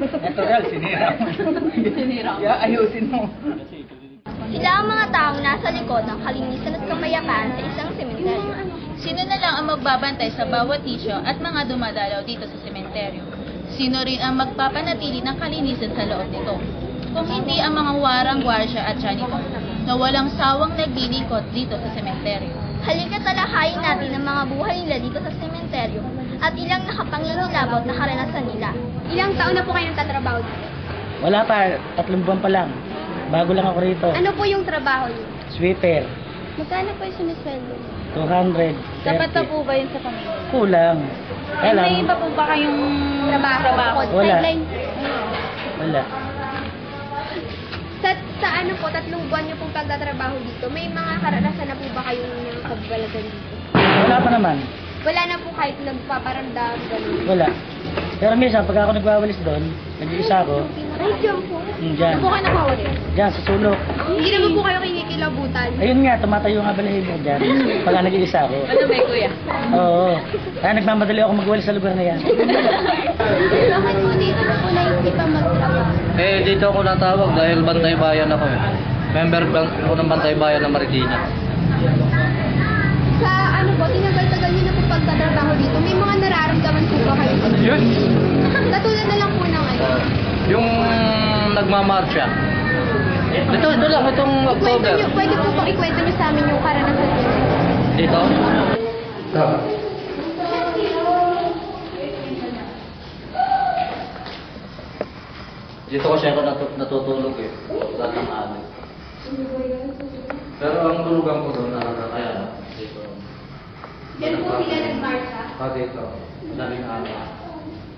Natural, sinira mo. Sinira mo. Ayusin mo. Sila ang mga taong nasa likod ng kalinisan at kapayapaan sa isang sementeryo. Sino na lang ang magbabantay sa bawat isyo at mga dumadalaw dito sa sementeryo? Sino rin ang magpapanatili ng kalinisan sa loob nito? Kung hindi ang mga warang gwardiya at janitor na walang sawang naglilingkod dito sa sementeryo. Halika talakayin natin ang mga buhay nila dito sa sementeryo at ilang nakapangingilabot na karanasan nila. Ilang taon na po kayo nagtatrabaho dito? Wala pa, 3 buwan pa lang. Bago lang ako rito. Ano po yung trabaho niyo? Sweeper, Magkano po yung sumisweldo? 200. Sapat na po ba yun sa pamilya? Kulang. Kaya lang, May iba po ba kayong Trabaho. Wala. Sideline. wala. Sa ano po, 3 buwan niyo pong pagtatrabaho dito, may mga karanasan na po ba kayong kabalagan dito? Wala pa naman. Wala na po kahit nagpaparamdam, gano'n. Wala. Pero minsan, pag ako nagwawalis doon, nag-iisa ako, Ay, diyan po. dyan. Ano po kayo nakawali? Dyan, sa sulok. Hindi naman po kayo kinikilabutan. Ayun nga, tumatayo nga balahibo dyan. Pag nag-iisa ako. Ano may kuya? Oo. Kaya nagmamadali ako magwalis sa lugar na yan. Bakit po dito na po naisipan magtrabaho? Dito ako natawag dahil Bantay Bayan ako eh. Member ako ng Bantay Bayan ng Marikina. Sa ano po, tinagal-tagal niyo na po pagtatrabaho dito, may mga nararamdaman po ba kayo? Yun! Katulad na lang po ng ano. Yung nagmamarsya. Ito lang, itong October. Pwede po bang ikwento niyo sa amin yung karanasan niyo? Dito? Dito kasi ako natutulog eh. Sa tanghali. Pero ang tulugan ko doon kaya dito. Diyan po sila nagmarcha? Dito. Madaling araw.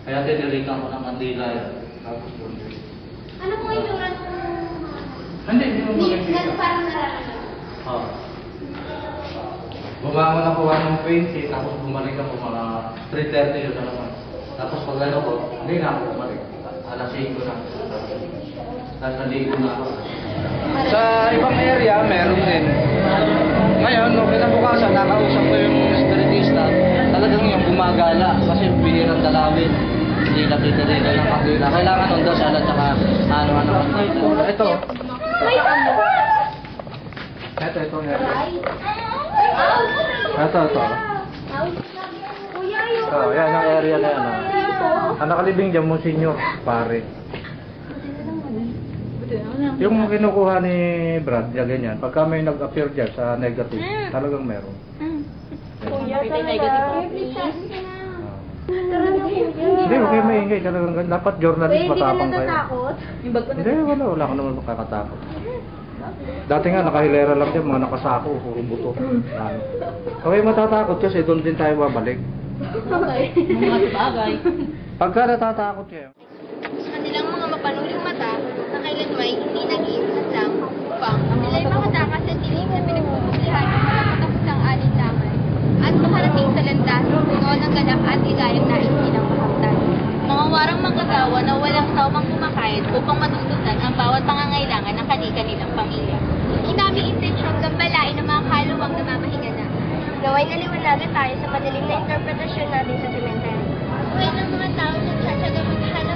Kaya tinilikan ko ng Mandila eh. Tapos doon. Ano po yung itsura ng Hindi mo magiging. parang nararamdaman? Oo. Bumangon ako 1:20, tapos bumalik ako mga 3:30 yun na naman. Tapos pag ano ko, hindi na ako bumalik. Alas 5 na. Tapos naligo na ako. Sa ibang area, meron din. Ngayon, nung kinabukasan, nakausap ko yung spiritista, talagang yung gumagala kasi bihirang dalawin. Hindi nakita-rita ng kakila. Kailangan nun daw sana tsaka ano-ano. Ito. May ano? Ito yung area. Ito. Kuya, yung Oh, yan ang area na yan. Ang nakalibing dyan mo senior, pare. Yung kinukuha ni Brad, yan ganyan. Pagka may nag-appear dyan sa negative, talagang meron. Kuya, Hindi, okay maingay. Talagang dapat journalist matapang kayo. Yung bag ko na. Hindi, wala ka naman makakatakot. Dati nga, nakahilera lang dyan, mga nakasako, puro buto. Ano. Okay, matatakot kasi doon din tayo babalik. Mga bagay. Pagka natatakot kayo. sa kanilang mga mapanuling mata na kailanmay hindi nag-iinasang upang sila'y makatakas sa tinig na pinagpupuklihan ng mga katapusang alinlangan at makarating sa landas puno ng ganap at ligayang nais nilang makamtan. Mga warang manggagawa na walang sawang kumakayod upang matustusan ang bawat pangangailangan ng kani-kanilang pamilya. Hindi namin intensyon gambalain ang mga kaluwang na mamahinga na. Naway naliwanagan tayo sa madaling na interpretasyon natin sa sementeryo. Buhay ng mga tao nagsasaga maghanap